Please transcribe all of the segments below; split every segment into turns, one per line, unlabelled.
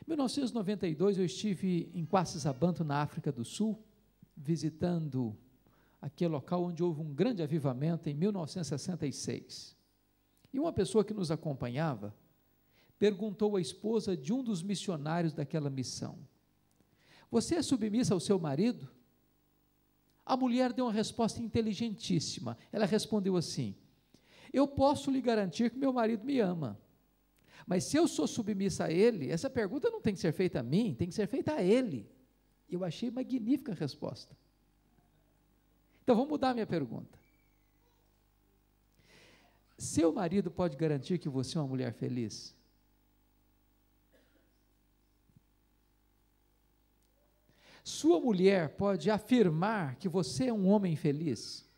Em 1992, eu estive em Quaçisabanto, na África do Sul, visitando aquele local onde houve um grande avivamento em 1966. E uma pessoa que nos acompanhava perguntou à esposa de um dos missionários daquela missão: você é submissa ao seu marido? A mulher deu uma resposta inteligentíssima. Ela respondeu assim: eu posso lhe garantir que meu marido me ama, mas se eu sou submissa a ele, essa pergunta não tem que ser feita a mim, tem que ser feita a ele. Eu achei magnífica a resposta. Então vamos mudar a minha pergunta. Seu marido pode garantir que você é uma mulher feliz? Sua mulher pode afirmar que você é um homem feliz?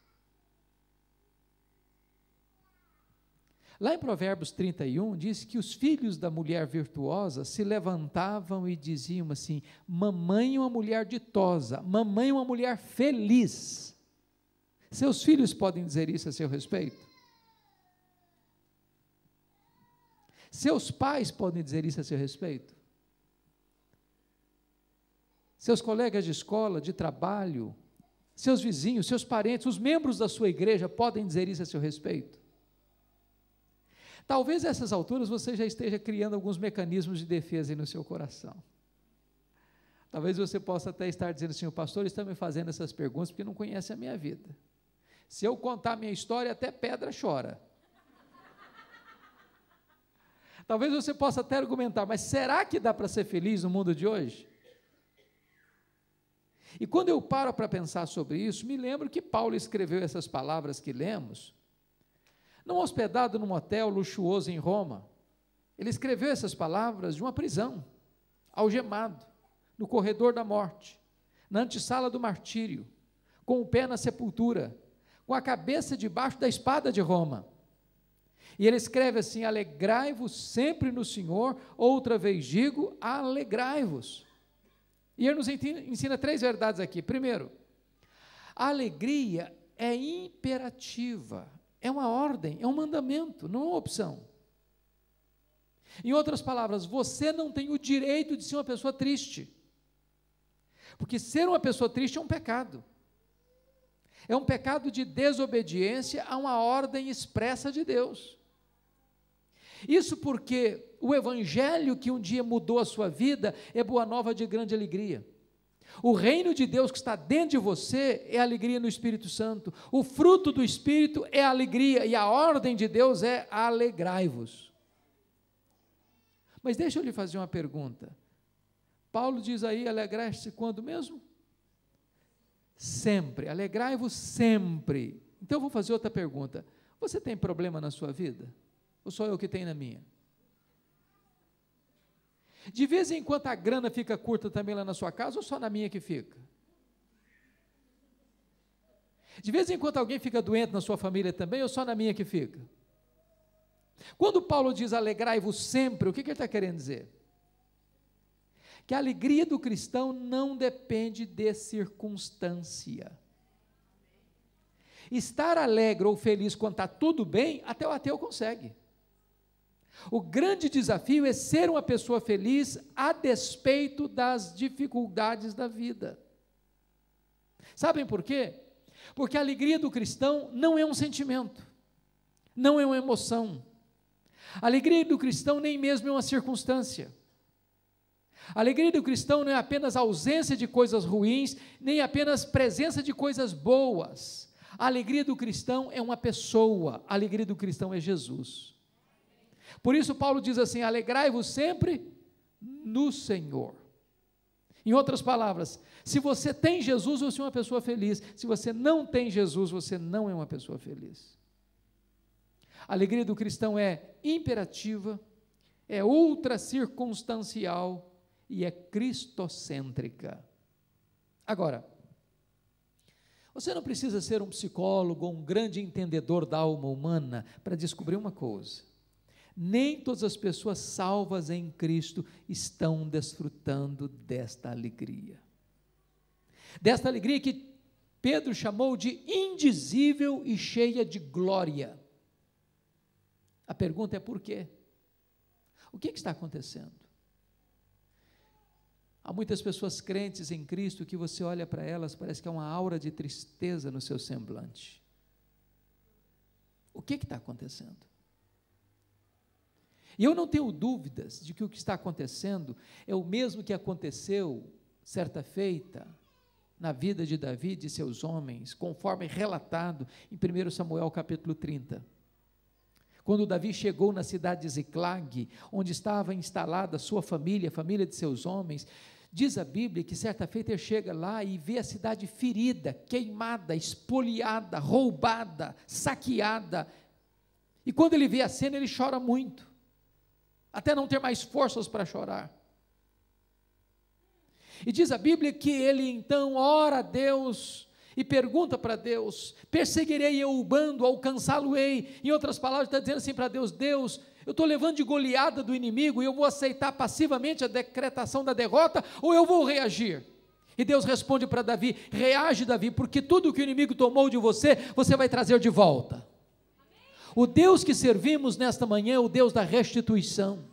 Lá em Provérbios 31, diz que os filhos da mulher virtuosa se levantavam e diziam assim: mamãe é uma mulher ditosa, mamãe é uma mulher feliz. Seus filhos podem dizer isso a seu respeito? Seus pais podem dizer isso a seu respeito? Seus colegas de escola, de trabalho, seus vizinhos, seus parentes, os membros da sua igreja podem dizer isso a seu respeito? Talvez a essas alturas você já esteja criando alguns mecanismos de defesa aí no seu coração. Talvez você possa até estar dizendo assim: o pastor está me fazendo essas perguntas porque não conhece a minha vida. Se eu contar a minha história, até pedra chora. Talvez você possa até argumentar: mas será que dá para ser feliz no mundo de hoje? E quando eu paro para pensar sobre isso, me lembro que Paulo escreveu essas palavras que lemos, não hospedado num hotel luxuoso em Roma. Ele escreveu essas palavras de uma prisão, algemado, no corredor da morte, na antessala do martírio, com o pé na sepultura, com a cabeça debaixo da espada de Roma. E ele escreve assim: alegrai-vos sempre no Senhor, outra vez digo, alegrai-vos. E ele nos ensina 3 verdades aqui. Primeiro, a alegria é imperativa, é uma ordem, é um mandamento, não é uma opção. Em outras palavras, você não tem o direito de ser uma pessoa triste, porque ser uma pessoa triste é um pecado de desobediência a uma ordem expressa de Deus. Isso porque o evangelho que um dia mudou a sua vida é boa nova de grande alegria. O reino de Deus que está dentro de você é alegria no Espírito Santo. O fruto do Espírito é alegria, e a ordem de Deus é alegrai-vos. Mas deixa eu lhe fazer uma pergunta. Paulo diz aí: alegrai-se quando mesmo? Sempre. Alegrai-vos sempre. Então eu vou fazer outra pergunta: você tem problema na sua vida? Ou só eu que tenho na minha? De vez em quando a grana fica curta também lá na sua casa, ou só na minha que fica? De vez em quando alguém fica doente na sua família também, ou só na minha que fica? Quando Paulo diz alegrai-vos sempre, o que ele está querendo dizer? Que a alegria do cristão não depende de circunstância. Estar alegre ou feliz quando está tudo bem, até o ateu consegue. O grande desafio é ser uma pessoa feliz a despeito das dificuldades da vida. Sabem por quê? Porque a alegria do cristão não é um sentimento, não é uma emoção. A alegria do cristão nem mesmo é uma circunstância. A alegria do cristão não é apenas ausência de coisas ruins, nem apenas presença de coisas boas. A alegria do cristão é uma pessoa, a alegria do cristão é Jesus. Por isso Paulo diz assim: alegrai-vos sempre no Senhor. Em outras palavras, se você tem Jesus, você é uma pessoa feliz. Se você não tem Jesus, você não é uma pessoa feliz. A alegria do cristão é imperativa, é ultra circunstancial e é cristocêntrica. Agora, você não precisa ser um psicólogo ou um grande entendedor da alma humana para descobrir uma coisa: nem todas as pessoas salvas em Cristo estão desfrutando desta alegria que Pedro chamou de indizível e cheia de glória. A pergunta é: por quê? O que está acontecendo? Há muitas pessoas crentes em Cristo que você olha para elas, parece que há uma aura de tristeza no seu semblante. O que está acontecendo? E eu não tenho dúvidas de que o que está acontecendo é o mesmo que aconteceu certa feita na vida de Davi e de seus homens, conforme relatado em 1 Samuel capítulo 30. Quando Davi chegou na cidade de Ziclag, onde estava instalada a sua família, a família de seus homens, diz a Bíblia que certa feita ele chega lá e vê a cidade ferida, queimada, espoliada, roubada, saqueada, e quando ele vê a cena ele chora muito, até não ter mais forças para chorar. E diz a Bíblia que ele então ora a Deus e pergunta para Deus: perseguirei eu o bando, alcançá-lo-ei? Em outras palavras, está dizendo assim para Deus: Deus, eu estou levando de goleada do inimigo e eu vou aceitar passivamente a decretação da derrota ou eu vou reagir? E Deus responde para Davi: reage, Davi, porque tudo que o inimigo tomou de você, você vai trazer de volta. O Deus que servimos nesta manhã é o Deus da restituição.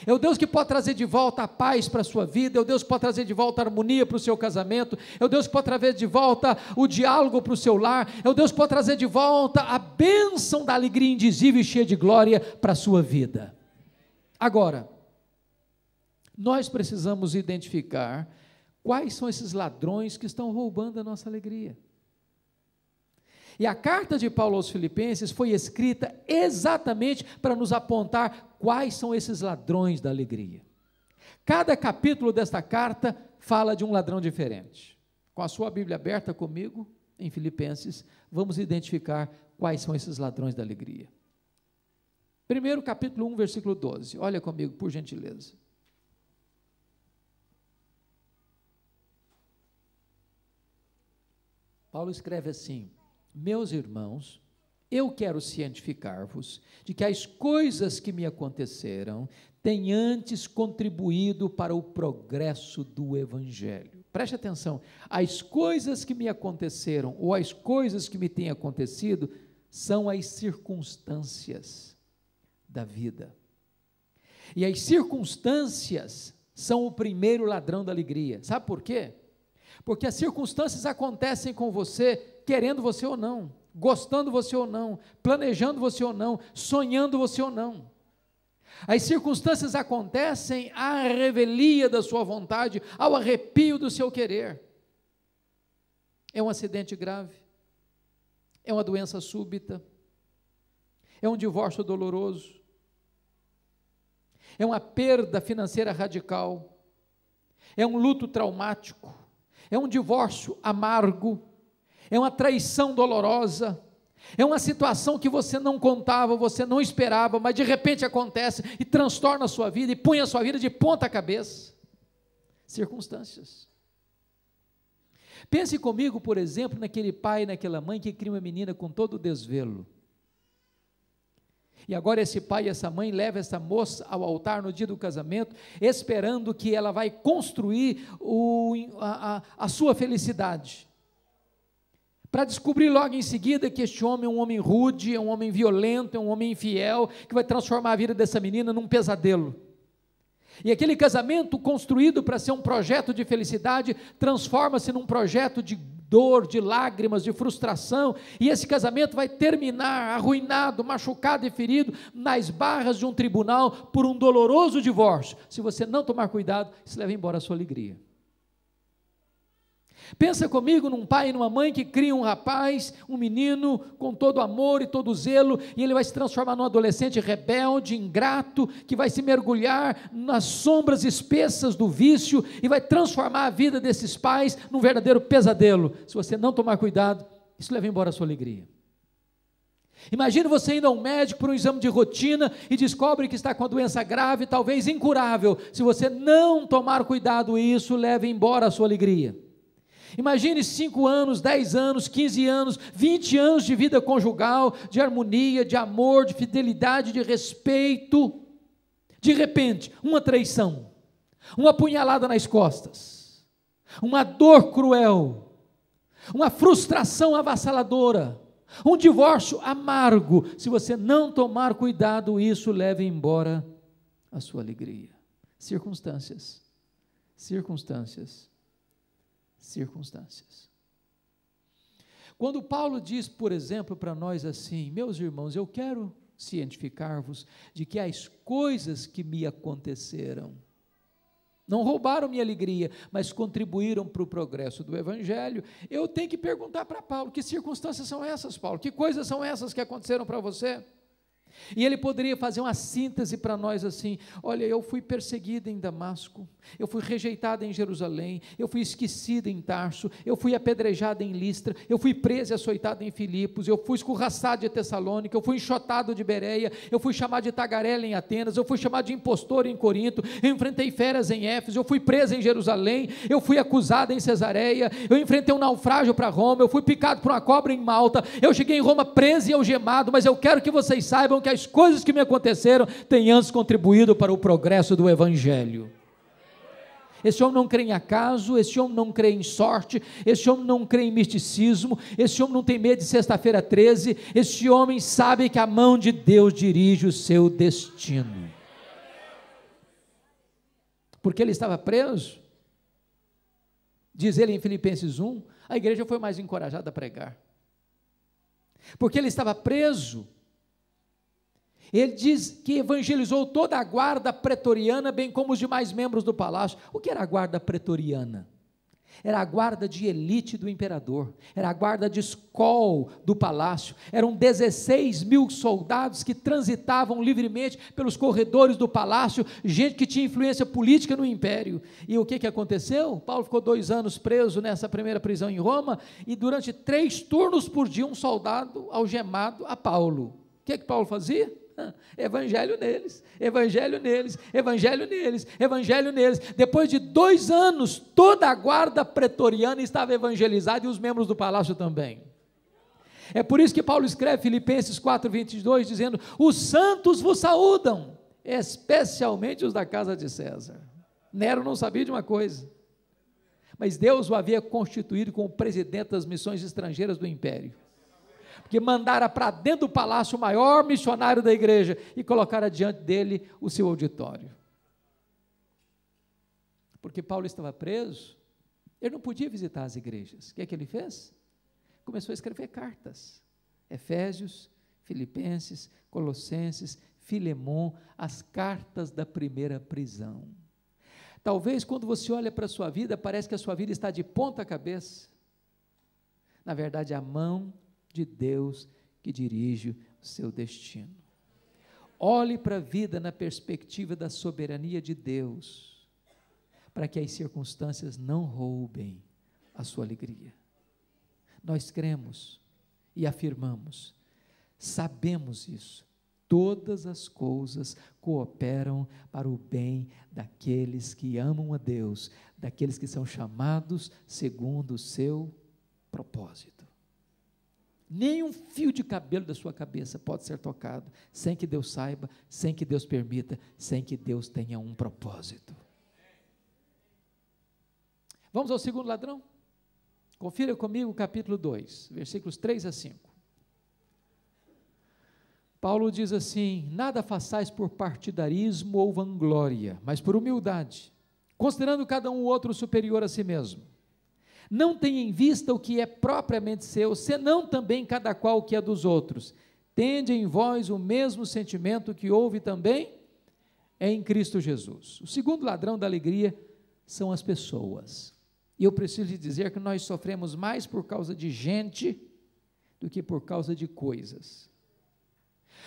É o Deus que pode trazer de volta a paz para a sua vida, é o Deus que pode trazer de volta a harmonia para o seu casamento, é o Deus que pode trazer de volta o diálogo para o seu lar, é o Deus que pode trazer de volta a bênção da alegria indizível e cheia de glória para a sua vida. Agora, nós precisamos identificar quais são esses ladrões que estão roubando a nossa alegria. E a carta de Paulo aos Filipenses foi escrita exatamente para nos apontar quais são esses ladrões da alegria. Cada capítulo desta carta fala de um ladrão diferente. Com a sua Bíblia aberta comigo, em Filipenses, vamos identificar quais são esses ladrões da alegria. Primeiro, capítulo 1, versículo 12. Olha comigo, por gentileza. Paulo escreve assim: meus irmãos, eu quero cientificar-vos de que as coisas que me aconteceram têm antes contribuído para o progresso do Evangelho. Preste atenção, as coisas que me aconteceram, ou as coisas que me têm acontecido, são as circunstâncias da vida. E as circunstâncias são o primeiro ladrão da alegria. Sabe por quê? Porque as circunstâncias acontecem com você, querendo você ou não, gostando você ou não, planejando você ou não, sonhando você ou não. As circunstâncias acontecem à revelia da sua vontade, ao arrepio do seu querer. É um acidente grave, é uma doença súbita, é um divórcio doloroso, é uma perda financeira radical, é um luto traumático, é um divórcio amargo, é uma traição dolorosa, é uma situação que você não contava, você não esperava, mas de repente acontece e transtorna a sua vida e põe a sua vida de ponta cabeça. Circunstâncias. Pense comigo, por exemplo, naquele pai e naquela mãe que cria uma menina com todo o desvelo. E agora esse pai e essa mãe levam essa moça ao altar no dia do casamento, esperando que ela vai construir a sua felicidade. Para descobrir logo em seguida que este homem é um homem rude, é um homem violento, é um homem infiel, que vai transformar a vida dessa menina num pesadelo. E aquele casamento construído para ser um projeto de felicidade, transforma-se num projeto de dor, de lágrimas, de frustração, e esse casamento vai terminar arruinado, machucado e ferido nas barras de um tribunal por um doloroso divórcio. Se você não tomar cuidado, isso leva embora a sua alegria. Pensa comigo num pai e numa mãe que cria um rapaz, um menino com todo amor e todo zelo, e ele vai se transformar num adolescente rebelde, ingrato, que vai se mergulhar nas sombras espessas do vício e vai transformar a vida desses pais num verdadeiro pesadelo. Se você não tomar cuidado, isso leva embora a sua alegria. Imagine você indo a um médico por um exame de rotina e descobre que está com uma doença grave, talvez incurável. Se você não tomar cuidado, isso leva embora a sua alegria. Imagine 5 anos, 10 anos, 15 anos, 20 anos de vida conjugal, de harmonia, de amor, de fidelidade, de respeito. De repente, uma traição, uma punhalada nas costas, uma dor cruel, uma frustração avassaladora, um divórcio amargo. Se você não tomar cuidado, isso leva embora a sua alegria. Circunstâncias Circunstâncias. Circunstâncias. Quando Paulo diz, por exemplo, para nós assim: meus irmãos, eu quero cientificar-vos de que as coisas que me aconteceram não roubaram minha alegria, mas contribuíram para o progresso do Evangelho. Eu tenho que perguntar para Paulo: que circunstâncias são essas, Paulo? Que coisas são essas que aconteceram para você? E ele poderia fazer uma síntese para nós assim: olha, eu fui perseguido em Damasco, eu fui rejeitado em Jerusalém, eu fui esquecido em Tarso, eu fui apedrejado em Listra, eu fui preso e açoitado em Filipos, eu fui escorraçado de Tessalônica, eu fui enxotado de Bereia, eu fui chamado de tagarela em Atenas, eu fui chamado de impostor em Corinto, eu enfrentei feras em Éfeso, eu fui preso em Jerusalém, eu fui acusado em Cesareia, eu enfrentei um naufrágio para Roma, eu fui picado por uma cobra em Malta, eu cheguei em Roma preso e algemado, mas eu quero que vocês saibam que as coisas que me aconteceram têm antes contribuído para o progresso do Evangelho. Esse homem não crê em acaso, esse homem não crê em sorte, esse homem não crê em misticismo, esse homem não tem medo de sexta-feira 13, esse homem sabe que a mão de Deus dirige o seu destino. Porque ele estava preso, diz ele em Filipenses 1, a igreja foi mais encorajada a pregar. Porque ele estava preso, ele diz que evangelizou toda a guarda pretoriana, bem como os demais membros do palácio. O que era a guarda pretoriana? Era a guarda de elite do imperador, era a guarda de escol do palácio, eram 16 mil soldados que transitavam livremente pelos corredores do palácio, gente que tinha influência política no império. E o que aconteceu? Paulo ficou 2 anos preso nessa primeira prisão em Roma, e durante 3 turnos por dia um soldado algemado a Paulo. O que Paulo fazia? Evangelho neles, evangelho neles, evangelho neles, evangelho neles. Depois de 2 anos, toda a guarda pretoriana estava evangelizada e os membros do palácio também. É por isso que Paulo escreve Filipenses 4:22, dizendo: os santos vos saúdam, especialmente os da casa de César. Nero não sabia de uma coisa, mas Deus o havia constituído como presidente das missões estrangeiras do império, que mandara para dentro do palácio o maior missionário da igreja e colocara diante dele o seu auditório. Porque Paulo estava preso, ele não podia visitar as igrejas. O que ele fez? Começou a escrever cartas. Efésios, Filipenses, Colossenses, Filemon, as cartas da primeira prisão. Talvez quando você olha para a sua vida, parece que a sua vida está de ponta cabeça. Na verdade, a mão de Deus que dirige o seu destino. Olhe para a vida na perspectiva da soberania de Deus, para que as circunstâncias não roubem a sua alegria. Nós cremos e afirmamos, sabemos isso, todas as coisas cooperam para o bem daqueles que amam a Deus, daqueles que são chamados segundo o seu propósito. Nem um fio de cabelo da sua cabeça pode ser tocado, sem que Deus saiba, sem que Deus permita, sem que Deus tenha um propósito. Vamos ao segundo ladrão? Confira comigo o capítulo 2, versículos 3 a 5. Paulo diz assim: nada façais por partidarismo ou vanglória, mas por humildade, considerando cada um o outro superior a si mesmo. Não tenha em vista o que é propriamente seu, senão também cada qual o que é dos outros. Tende em vós o mesmo sentimento que houve também em Cristo Jesus. O segundo ladrão da alegria são as pessoas. E eu preciso lhe dizer que nós sofremos mais por causa de gente do que por causa de coisas.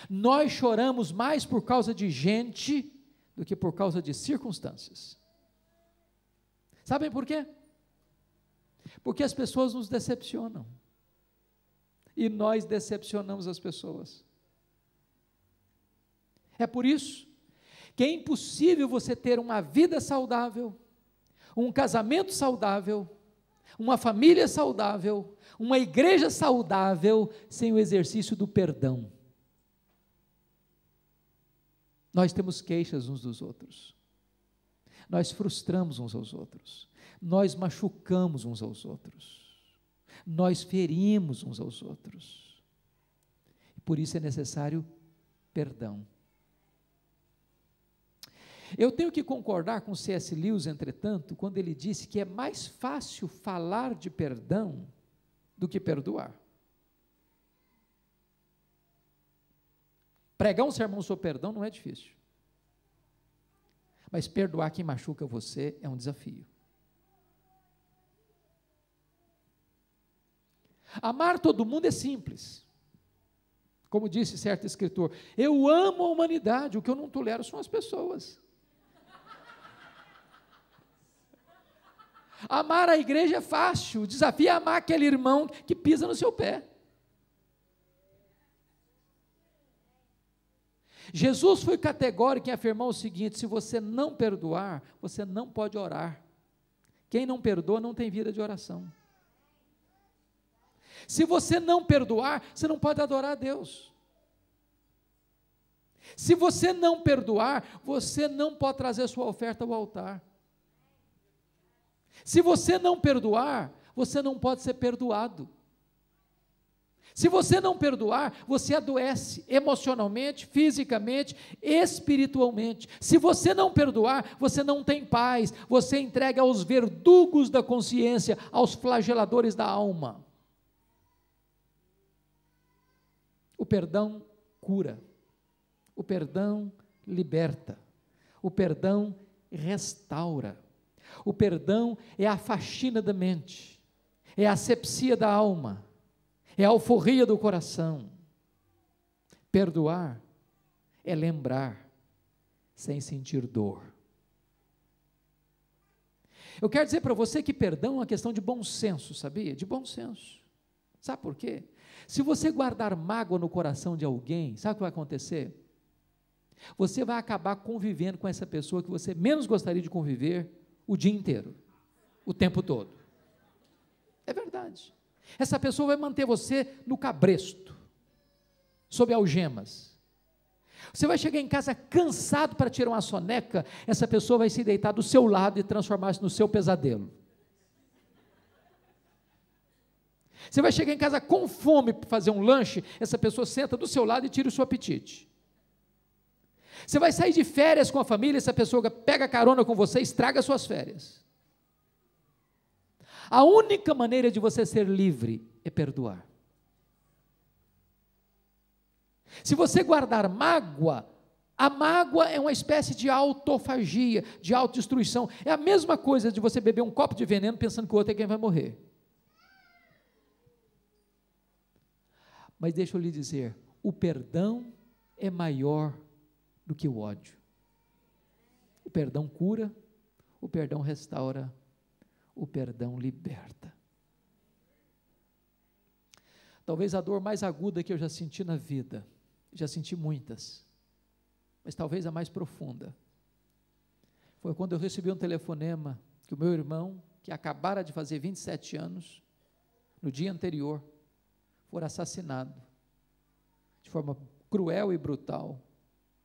Nós choramos mais por causa de gente do que por causa de circunstâncias. Sabem por quê? Porque as pessoas nos decepcionam, e nós decepcionamos as pessoas. É por isso que é impossível você ter uma vida saudável, um casamento saudável, uma família saudável, uma igreja saudável, sem o exercício do perdão. Nós temos queixas uns dos outros, nós frustramos uns aos outros, nós machucamos uns aos outros, nós ferimos uns aos outros, por isso é necessário perdão. Eu tenho que concordar com C.S. Lewis, entretanto, quando ele disse que é mais fácil falar de perdão do que perdoar. Pregar um sermão sobre perdão não é difícil. Mas perdoar quem machuca você é um desafio. Amar todo mundo é simples. Como disse certo escritor, eu amo a humanidade, o que eu não tolero são as pessoas. Amar a igreja é fácil, o desafio é amar aquele irmão que pisa no seu pé. Jesus foi categórico em afirmar o seguinte: se você não perdoar, você não pode orar. Quem não perdoa não tem vida de oração. Se você não perdoar, você não pode adorar a Deus. Se você não perdoar, você não pode trazer sua oferta ao altar. Se você não perdoar, você não pode ser perdoado. Se você não perdoar, você adoece emocionalmente, fisicamente, espiritualmente. Se você não perdoar, você não tem paz, você entrega aos verdugos da consciência, aos flageladores da alma. O perdão cura, o perdão liberta, o perdão restaura, o perdão é a faxina da mente, é a asepsia da alma, é a alforria do coração. Perdoar é lembrar sem sentir dor. Eu quero dizer para você que perdão é uma questão de bom senso, sabia? De bom senso. Sabe por quê? Se você guardar mágoa no coração de alguém, sabe o que vai acontecer? Você vai acabar convivendo com essa pessoa que você menos gostaria de conviver o dia inteiro, o tempo todo. É verdade. Essa pessoa vai manter você no cabresto, sob algemas. Você vai chegar em casa cansado para tirar uma soneca, essa pessoa vai se deitar do seu lado e transformar-se no seu pesadelo. Você vai chegar em casa com fome para fazer um lanche, essa pessoa senta do seu lado e tira o seu apetite. Você vai sair de férias com a família, essa pessoa pega carona com você e estraga suas férias. A única maneira de você ser livre é perdoar. Se você guardar mágoa, a mágoa é uma espécie de autofagia, de autodestruição. É a mesma coisa de você beber um copo de veneno pensando que o outro é quem vai morrer. Mas deixa eu lhe dizer, o perdão é maior do que o ódio. O perdão cura, o perdão restaura, o perdão liberta. Talvez a dor mais aguda que eu já senti na vida, já senti muitas, mas talvez a mais profunda, foi quando eu recebi um telefonema que o meu irmão, que acabara de fazer 27 anos, no dia anterior, fora assassinado, de forma cruel e brutal,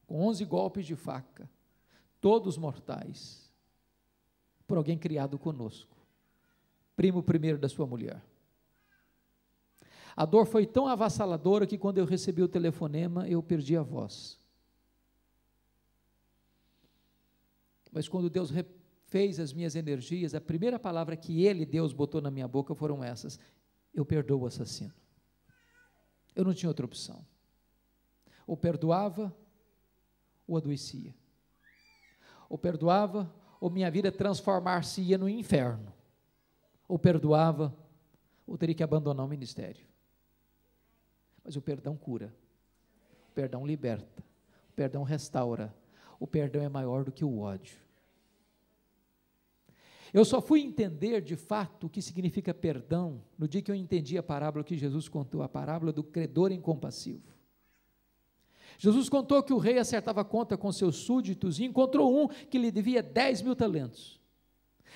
com 11 golpes de faca, todos mortais, por alguém criado conosco, primo primeiro da sua mulher. A dor foi tão avassaladora que quando eu recebi o telefonema, eu perdi a voz. Mas quando Deus refez as minhas energias, a primeira palavra que Ele, Deus, botou na minha boca foram essas: eu perdoo o assassino. Eu não tinha outra opção. Ou perdoava, ou adoecia. Ou perdoava, ou minha vida transformar-se-ia no inferno. Ou perdoava, ou teria que abandonar o ministério. Mas o perdão cura, o perdão liberta, o perdão restaura, o perdão é maior do que o ódio. Eu só fui entender de fato o que significa perdão no dia que eu entendi a parábola que Jesus contou, a parábola do credor incompassivo. Jesus contou que o rei acertava conta com seus súditos e encontrou um que lhe devia 10.000 talentos.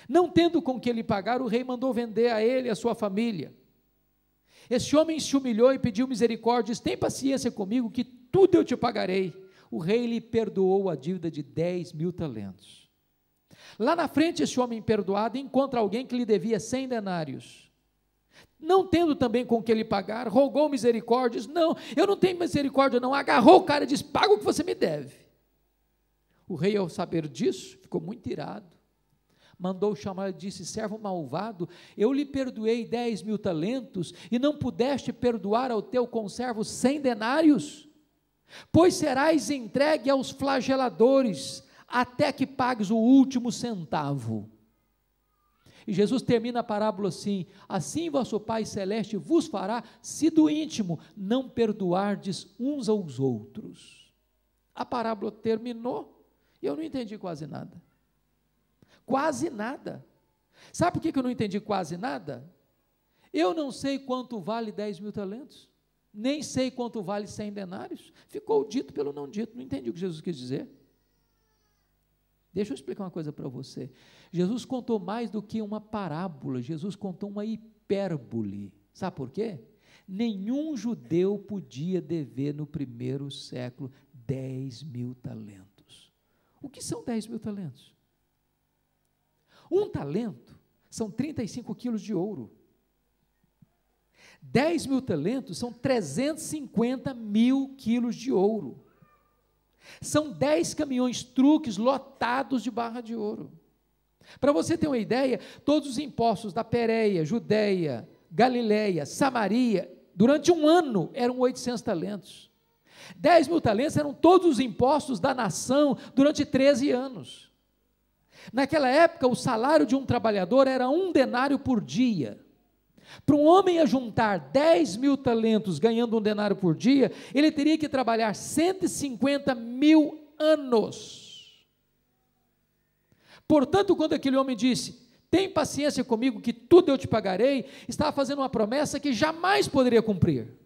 Não tendo com que lhe pagar, o rei mandou vender a ele e a sua família. Esse homem se humilhou e pediu misericórdia, disse: tem paciência comigo que tudo eu te pagarei. O rei lhe perdoou a dívida de 10.000 talentos. Lá na frente, esse homem perdoado encontra alguém que lhe devia 100 denários. Não tendo também com que lhe pagar, rogou misericórdia, disse: não, eu não tenho misericórdia não, agarrou o cara e disse: paga o que você me deve. O rei, ao saber disso, ficou muito irado, mandou chamar e disse: servo malvado, eu lhe perdoei 10.000 talentos, e não pudeste perdoar ao teu conservo 100 denários? Pois serás entregue aos flageladores, até que pagues o último centavo. E Jesus termina a parábola assim: assim vosso Pai Celeste vos fará, se do íntimo não perdoardes uns aos outros. A parábola terminou, e eu não entendi quase nada. Quase nada. Sabe por que eu não entendi quase nada? Eu não sei quanto vale 10.000 talentos, nem sei quanto vale 100 denários, ficou dito pelo não dito, não entendi o que Jesus quis dizer. Deixa eu explicar uma coisa para você. Jesus contou mais do que uma parábola, Jesus contou uma hipérbole. Sabe por quê? Nenhum judeu podia dever no primeiro século 10.000 talentos. O que são 10.000 talentos? Um talento são 35 quilos de ouro. 10.000 talentos são 350.000 quilos de ouro. São 10 caminhões truques lotados de barra de ouro. Para você ter uma ideia, todos os impostos da Pérea, Judeia, Galileia, Samaria, durante um ano eram 800 talentos. 10.000 talentos eram todos os impostos da nação durante 13 anos. Naquela época, o salário de um trabalhador era 1 denário por dia. Para um homem ajuntar 10.000 talentos ganhando 1 denário por dia, ele teria que trabalhar 150.000 anos. Portanto, quando aquele homem disse: tem paciência comigo que tudo eu te pagarei, estava fazendo uma promessa que jamais poderia cumprir.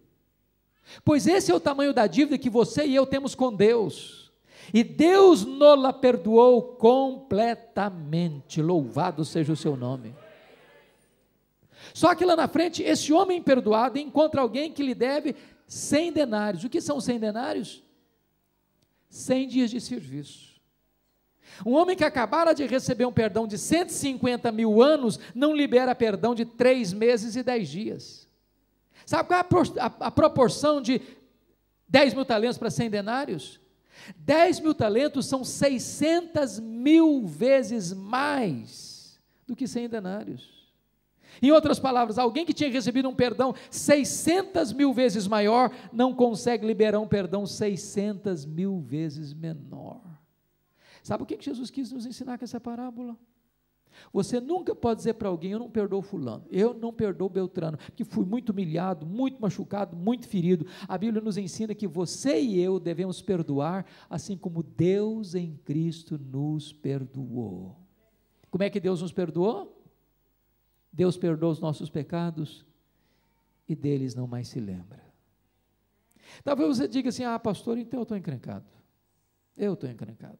Pois esse é o tamanho da dívida que você e eu temos com Deus. E Deus nos-la perdoou completamente. Louvado seja o seu nome. Só que lá na frente, esse homem perdoado encontra alguém que lhe deve 100 denários. O que são 100 denários? 100 dias de serviço. Um homem que acabara de receber um perdão de 150.000 anos, não libera perdão de 3 meses e 10 dias. Sabe qual é a proporção de 10.000 talentos para 100 denários? 10.000 talentos são 600.000 vezes mais do que 100 denários. Em outras palavras, alguém que tinha recebido um perdão 600.000 vezes maior, não consegue liberar um perdão 600.000 vezes menor. Sabe o que Jesus quis nos ensinar com essa parábola? Você nunca pode dizer para alguém: eu não perdoo fulano, eu não perdoo Beltrano, porque fui muito humilhado, muito machucado, muito ferido. A Bíblia nos ensina que você e eu devemos perdoar, assim como Deus em Cristo nos perdoou. Como é que Deus nos perdoou? Deus perdoa os nossos pecados e deles não mais se lembra. Talvez você diga assim: ah, pastor, então eu estou encrencado. Eu estou encrencado.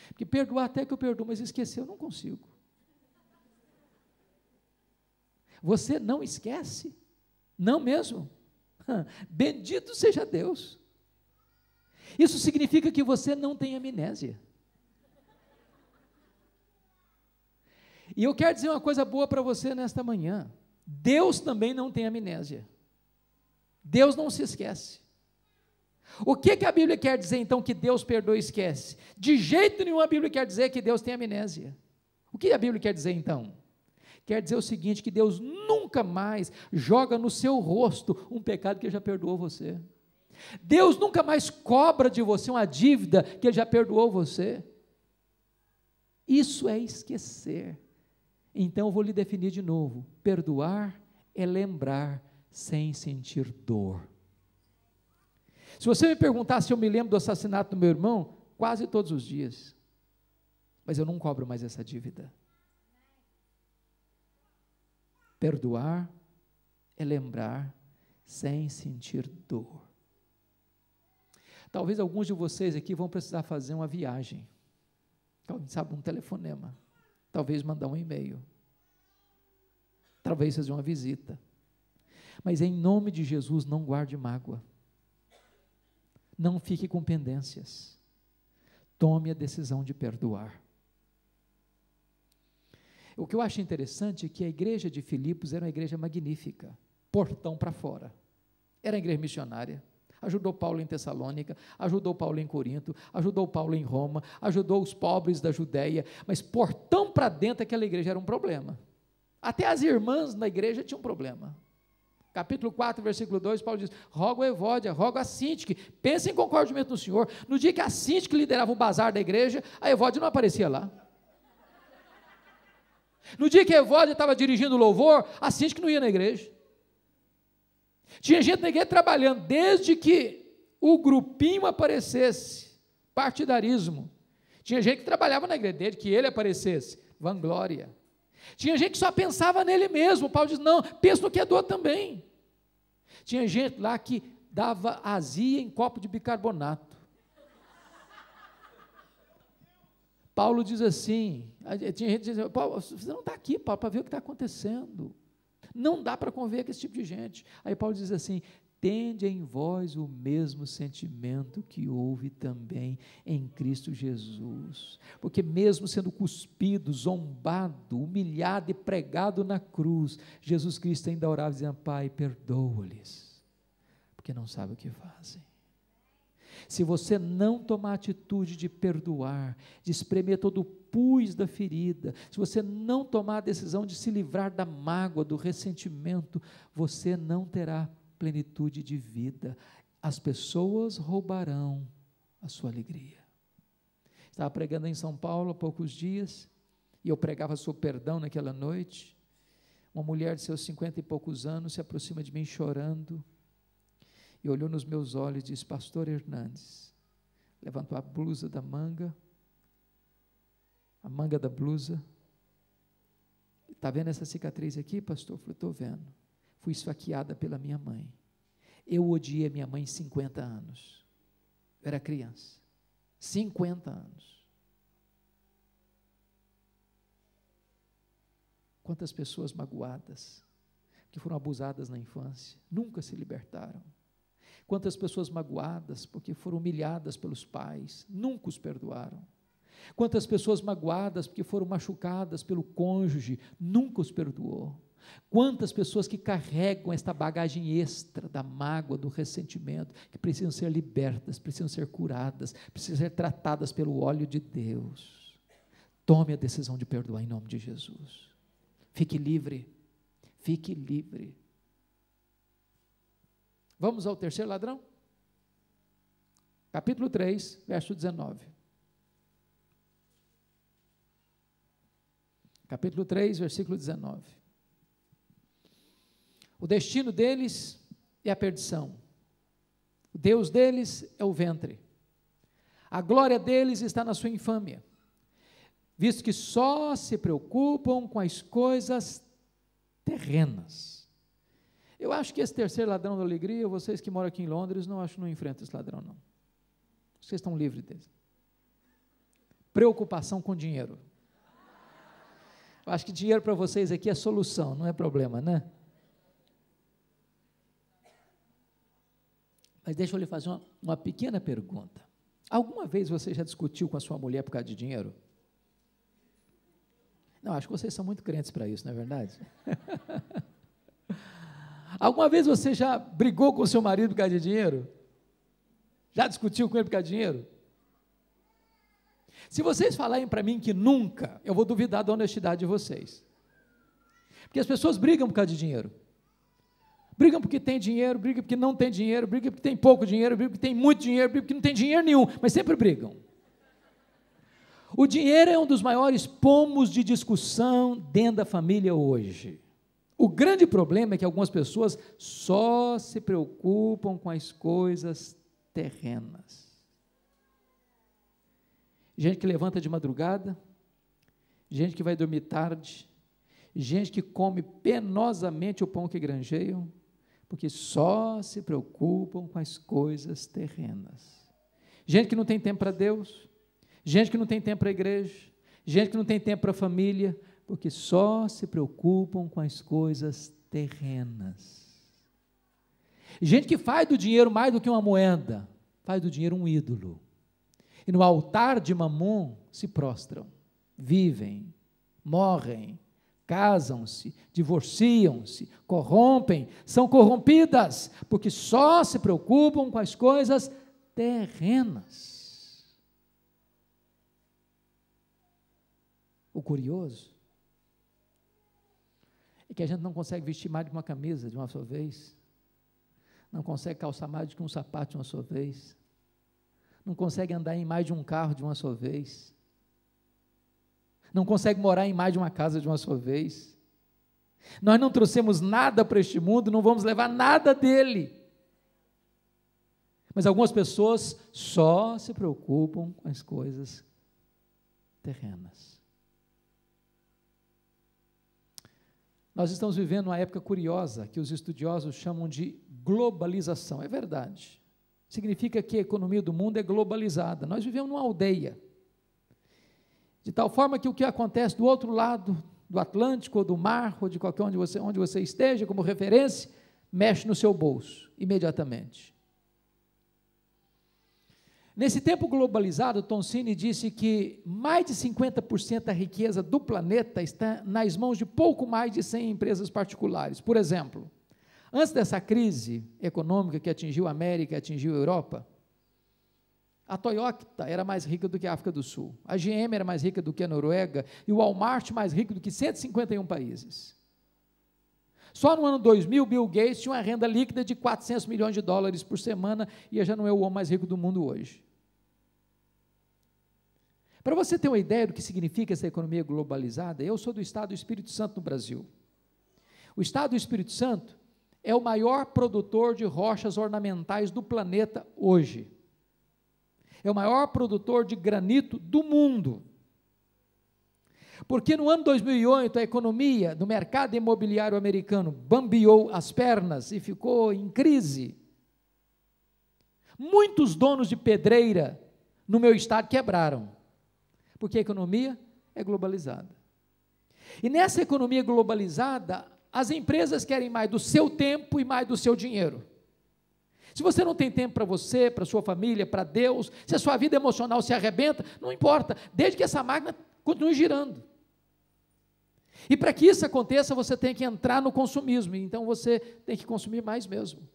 Porque perdoar até que eu perdoo, mas esquecer eu não consigo. Você não esquece? Não mesmo? Bendito seja Deus. Isso significa que você não tem amnésia. E eu quero dizer uma coisa boa para você nesta manhã: Deus também não tem amnésia. Deus não se esquece. O que a Bíblia quer dizer então que Deus perdoa e esquece? De jeito nenhum a Bíblia quer dizer que Deus tem amnésia. O que a Bíblia quer dizer então? Quer dizer o seguinte: que Deus nunca mais joga no seu rosto um pecado que Ele já perdoou você. Deus nunca mais cobra de você uma dívida que Ele já perdoou você. Isso é esquecer. Então eu vou lhe definir de novo: perdoar é lembrar sem sentir dor. Se você me perguntar se eu me lembro do assassinato do meu irmão, quase todos os dias, mas eu não cobro mais essa dívida. Perdoar é lembrar sem sentir dor. Talvez alguns de vocês aqui vão precisar fazer uma viagem, quem sabe um telefonema, talvez mandar um e-mail, talvez fazer uma visita, mas em nome de Jesus não guarde mágoa, não fique com pendências, tome a decisão de perdoar. O que eu acho interessante é que a igreja de Filipos era uma igreja magnífica, portão para fora, era uma igreja missionária, Ajudou Paulo em Tessalônica, ajudou Paulo em Corinto, ajudou Paulo em Roma, ajudou os pobres da Judéia, mas portão para dentro aquela igreja era um problema. Até as irmãs na igreja tinham um problema. Capítulo 4, versículo 2, Paulo diz: rogo a Evódia, rogo a Sintique, pensem em concordamento no Senhor. No dia que a Sintique liderava o bazar da igreja, a Evódia não aparecia lá. No dia que a Evódia estava dirigindo o louvor, a Sintique não ia na igreja. Tinha gente na igreja trabalhando, desde que o grupinho aparecesse, partidarismo. Tinha gente que trabalhava na igreja, desde que ele aparecesse, vanglória. Tinha gente que só pensava nele mesmo. Paulo diz: não, pensa no que é do outro também. Tinha gente lá que dava azia em copo de bicarbonato. Paulo diz assim, tinha gente dizendo: Paulo, você não está aqui, Paulo, para ver o que está acontecendo. Não dá para conviver com esse tipo de gente. Aí Paulo diz assim: tende em vós o mesmo sentimento que houve também em Cristo Jesus. Porque mesmo sendo cuspido, zombado, humilhado e pregado na cruz, Jesus Cristo ainda orava dizendo: Pai, perdoa-lhes, porque não sabem o que fazem. Se você não tomar a atitude de perdoar, de espremer todo o pus da ferida, se você não tomar a decisão de se livrar da mágoa, do ressentimento, você não terá plenitude de vida. As pessoas roubarão a sua alegria. Estava pregando em São Paulo há poucos dias, e eu pregava sobre perdão naquela noite. Uma mulher de seus 50 e poucos anos se aproxima de mim chorando, e olhou nos meus olhos e disse: Pastor Hernandes, levantou a blusa da manga, a manga da blusa. Está vendo essa cicatriz aqui, pastor? Eu falei: estou vendo. Fui esfaqueada pela minha mãe. Eu odiei a minha mãe 50 anos. Eu era criança. 50 anos. Quantas pessoas magoadas, que foram abusadas na infância, nunca se libertaram. Quantas pessoas magoadas, porque foram humilhadas pelos pais, nunca os perdoaram. Quantas pessoas magoadas, porque foram machucadas pelo cônjuge, nunca os perdoou. Quantas pessoas que carregam esta bagagem extra da mágoa, do ressentimento, que precisam ser libertas, precisam ser curadas, precisam ser tratadas pelo óleo de Deus. Tome a decisão de perdoar em nome de Jesus. Fique livre, fique livre. Vamos ao terceiro ladrão? Capítulo 3, verso 19. Capítulo 3, versículo 19. O destino deles é a perdição. O Deus deles é o ventre. A glória deles está na sua infâmia, visto que só se preocupam com as coisas terrenas. Eu acho que esse terceiro ladrão da alegria, vocês que moram aqui em Londres, não enfrentam esse ladrão, não. Vocês estão livres dele. Preocupação com dinheiro. Eu acho que dinheiro para vocês aqui é solução, não é problema, né? Mas deixa eu lhe fazer uma pequena pergunta. Alguma vez você já discutiu com a sua mulher por causa de dinheiro? Não, acho que vocês são muito crentes para isso, não é verdade? Alguma vez você já brigou com o seu marido por causa de dinheiro? Já discutiu com ele por causa de dinheiro? Se vocês falarem para mim que nunca, eu vou duvidar da honestidade de vocês. Porque as pessoas brigam por causa de dinheiro. Brigam porque tem dinheiro, brigam porque não tem dinheiro, brigam porque tem pouco dinheiro, brigam porque tem muito dinheiro, brigam porque não tem dinheiro nenhum, mas sempre brigam. O dinheiro é um dos maiores pomos de discussão dentro da família hoje. O grande problema é que algumas pessoas só se preocupam com as coisas terrenas. Gente que levanta de madrugada, gente que vai dormir tarde, gente que come penosamente o pão que granjeiam, porque só se preocupam com as coisas terrenas. Gente que não tem tempo para Deus, gente que não tem tempo para a igreja, gente que não tem tempo para a família, porque só se preocupam com as coisas terrenas. Gente que faz do dinheiro mais do que uma moeda, faz do dinheiro um ídolo. E no altar de Mamon se prostram, vivem, morrem, casam-se, divorciam-se, corrompem, são corrompidas, porque só se preocupam com as coisas terrenas. O curioso é que a gente não consegue vestir mais de uma camisa de uma só vez, não consegue calçar mais do que um sapato de uma só vez, não consegue andar em mais de um carro de uma só vez, não consegue morar em mais de uma casa de uma só vez. Nós não trouxemos nada para este mundo, não vamos levar nada dele. Mas algumas pessoas só se preocupam com as coisas terrenas. Nós estamos vivendo uma época curiosa, que os estudiosos chamam de globalização. É verdade. Significa que a economia do mundo é globalizada. Nós vivemos numa aldeia. De tal forma que o que acontece do outro lado do Atlântico, ou do mar, ou de qualquer onde você esteja, como referência, mexe no seu bolso, imediatamente. Nesse tempo globalizado, Tom Cine disse que mais de 50% da riqueza do planeta está nas mãos de pouco mais de 100 empresas particulares. Por exemplo, antes dessa crise econômica que atingiu a América e atingiu a Europa, a Toyota era mais rica do que a África do Sul, a GM era mais rica do que a Noruega, e o Walmart mais rico do que 151 países. Só no ano 2000, Bill Gates tinha uma renda líquida de 400 milhões de dólares por semana, e já não é o homem mais rico do mundo hoje. Para você ter uma ideia do que significa essa economia globalizada, eu sou do estado do Espírito Santo, no Brasil. O estado do Espírito Santo é o maior produtor de rochas ornamentais do planeta hoje. É o maior produtor de granito do mundo. Porque no ano 2008, a economia do mercado imobiliário americano bambeou as pernas e ficou em crise. Muitos donos de pedreira no meu estado quebraram, porque a economia é globalizada. E nessa economia globalizada, as empresas querem mais do seu tempo e mais do seu dinheiro. Se você não tem tempo para você, para sua família, para Deus, se a sua vida emocional se arrebenta, não importa, desde que essa máquina continue girando. E para que isso aconteça, você tem que entrar no consumismo, então você tem que consumir mais mesmo.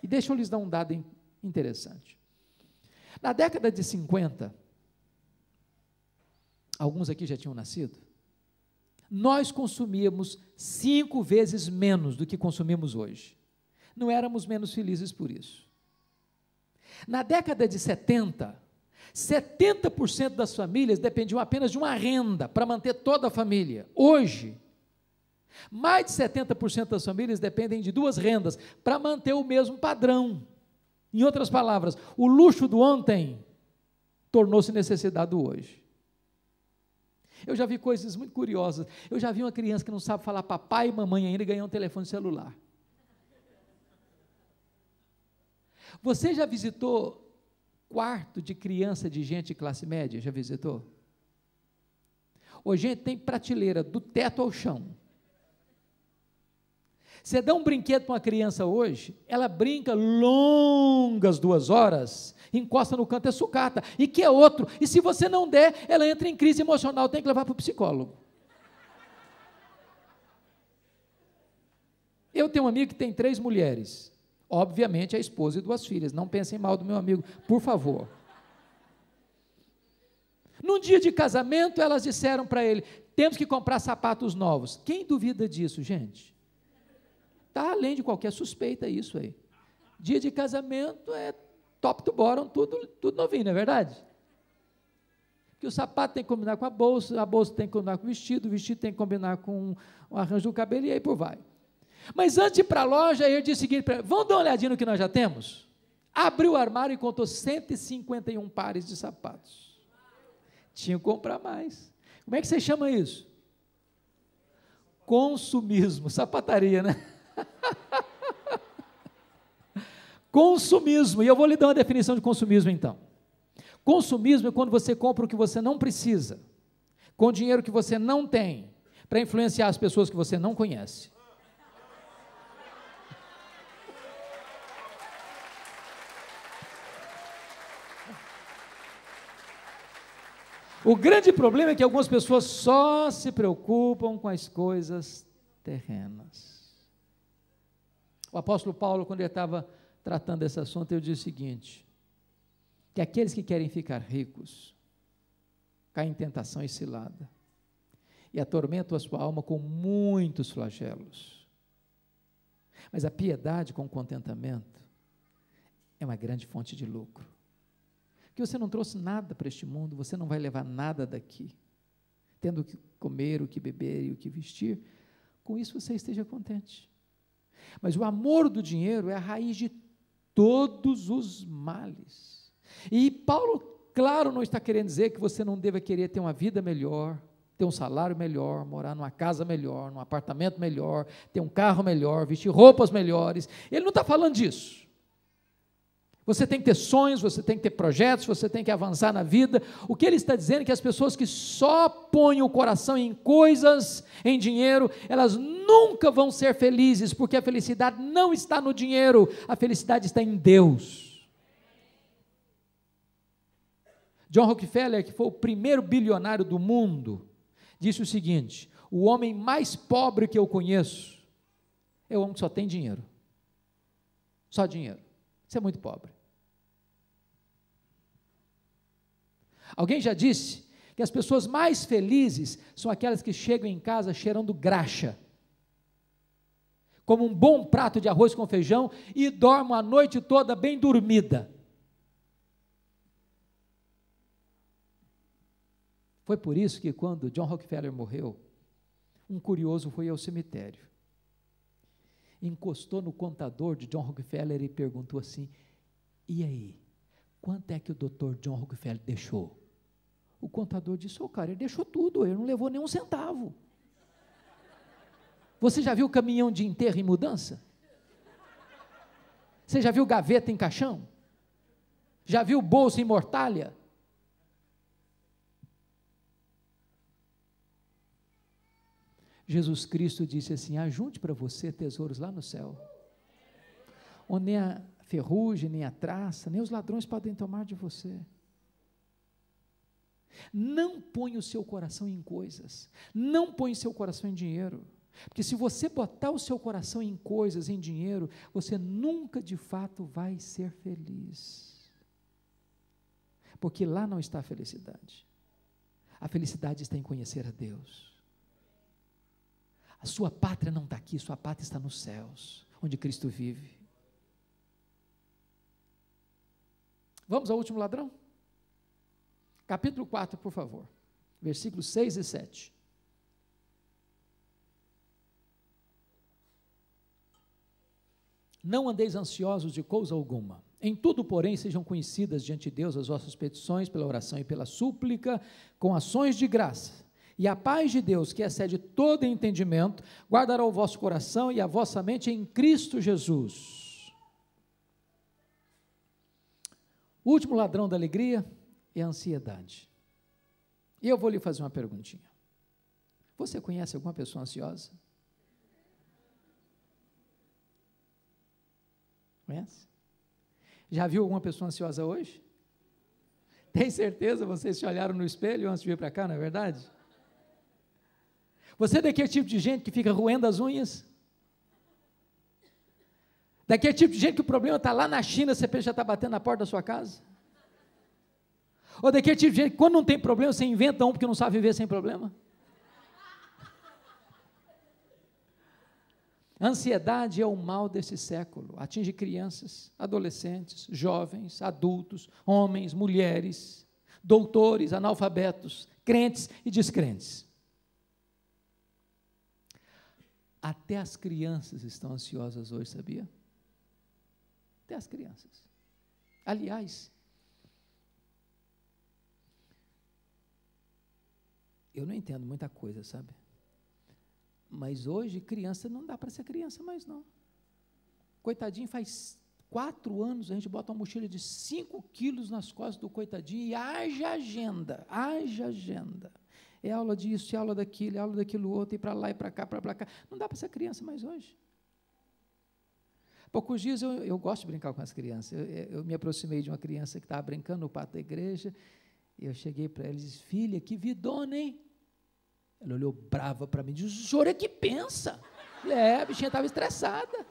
E deixa eu lhes dar um dado interessante. Na década de 50, alguns aqui já tinham nascido, nós consumíamos 5 vezes menos do que consumimos hoje. Não éramos menos felizes por isso. Na década de 70, 70% das famílias dependiam apenas de uma renda para manter toda a família. Hoje, mais de 70% das famílias dependem de 2 rendas para manter o mesmo padrão. Em outras palavras, o luxo do ontem tornou-se necessidade do hoje. Eu já vi coisas muito curiosas. Eu já vi uma criança que não sabe falar papai e mamãe ainda ganhar um telefone celular. Você já visitou quarto de criança de gente de classe média? Já visitou? Hoje, gente, tem prateleira do teto ao chão. Você dá um brinquedo para uma criança hoje, ela brinca longas 2 horas, encosta no canto, é sucata, e quer outro, e se você não der, ela entra em crise emocional, tem que levar para o psicólogo. Eu tenho um amigo que tem 3 mulheres, obviamente a esposa e 2 filhas, não pensem mal do meu amigo, por favor. Num dia de casamento, elas disseram para ele, temos que comprar sapatos novos. Quem duvida disso, gente? Está além de qualquer suspeita isso aí. Dia de casamento é top to bottom, tudo novinho, não é verdade? Porque o sapato tem que combinar com a bolsa tem que combinar com o vestido tem que combinar com o arranjo do cabelo, e aí por vai. Mas antes de ir para a loja, ele disse o seguinte, vamos dar uma olhadinha no que nós já temos? Abriu o armário e contou 151 pares de sapatos. Tinha que comprar mais. Como é que você chama isso? Consumismo, sapataria, né? Consumismo, e eu vou lhe dar uma definição de consumismo então. Consumismo é quando você compra o que você não precisa, com dinheiro que você não tem, para influenciar as pessoas que você não conhece. O grande problema é que algumas pessoas só se preocupam com as coisas terrenas. O apóstolo Paulo, quando ele estava tratando desse assunto, ele diz o seguinte, que aqueles que querem ficar ricos, caem em tentação e cilada, e atormentam a sua alma com muitos flagelos. Mas a piedade com contentamento é uma grande fonte de lucro. Porque você não trouxe nada para este mundo, você não vai levar nada daqui. Tendo o que comer, o que beber e o que vestir, com isso você esteja contente. Mas o amor do dinheiro é a raiz de todos os males. E Paulo, claro, não está querendo dizer que você não deva querer ter uma vida melhor, ter um salário melhor, morar numa casa melhor, num apartamento melhor, ter um carro melhor, vestir roupas melhores. Ele não está falando disso. Você tem que ter sonhos, você tem que ter projetos, você tem que avançar na vida. O que ele está dizendo é que as pessoas que só põem o coração em coisas, em dinheiro, elas nunca vão ser felizes, porque a felicidade não está no dinheiro, a felicidade está em Deus. John Rockefeller, que foi o primeiro bilionário do mundo, disse o seguinte: o homem mais pobre que eu conheço é o homem que só tem dinheiro. Só dinheiro. Isso é muito pobre. Alguém já disse que as pessoas mais felizes são aquelas que chegam em casa cheirando graxa, como um bom prato de arroz com feijão, e dormem a noite toda bem dormida. Foi por isso que quando John Rockefeller morreu, um curioso foi ao cemitério, encostou no contador de John Rockefeller e perguntou assim: e aí, quanto é que o doutor John Rockefeller deixou? O contador disse: cara, ele deixou tudo, ele não levou nem um centavo. Você já viu caminhão de enterro e mudança? Você já viu gaveta em caixão? Já viu bolsa em mortalha? Jesus Cristo disse assim: ajunte para você tesouros lá no céu, onde nem a ferrugem, nem a traça, nem os ladrões podem tomar de você. Não ponha o seu coração em coisas, não ponha o seu coração em dinheiro, porque se você botar o seu coração em coisas, em dinheiro, você nunca de fato vai ser feliz, porque lá não está a felicidade está em conhecer a Deus. A sua pátria não está aqui, sua pátria está nos céus, onde Cristo vive. Vamos ao último ladrão? Capítulo 4, por favor, versículos 6 e 7. Não andeis ansiosos de coisa alguma, em tudo, porém, sejam conhecidas diante de Deus as vossas petições, pela oração e pela súplica, com ações de graça. E a paz de Deus, que excede todo entendimento, guardará o vosso coração e a vossa mente em Cristo Jesus. O último ladrão da alegria é a ansiedade. E eu vou lhe fazer uma perguntinha. Você conhece alguma pessoa ansiosa? Conhece? Já viu alguma pessoa ansiosa hoje? Tem certeza? Vocês se olharam no espelho antes de vir para cá, não é verdade? Você é daquele tipo de gente que fica roendo as unhas? Daquele tipo de gente que o problema está lá na China, você pensa já está batendo na porta da sua casa? Ou daquele tipo de gente que quando não tem problema, você inventa um porque não sabe viver sem problema? A ansiedade é o mal desse século, atinge crianças, adolescentes, jovens, adultos, homens, mulheres, doutores, analfabetos, crentes e descrentes. Até as crianças estão ansiosas hoje, sabia? Até as crianças. Aliás, eu não entendo muita coisa, sabe? Mas hoje, criança não dá para ser criança mais não. Coitadinho, faz 4 anos, a gente bota uma mochila de 5 quilos nas costas do coitadinho e haja agenda, haja agenda. É aula disso, é aula daquilo outro, e para lá, e para cá, para cá. Não dá para ser criança mais hoje. Poucos dias eu gosto de brincar com as crianças. Eu me aproximei de uma criança que estava brincando no pátio da igreja, Eu cheguei para ela e disse: filha, que vidona, hein? Ela olhou brava para mim e disse: o senhor é que pensa. A bichinha estava estressada.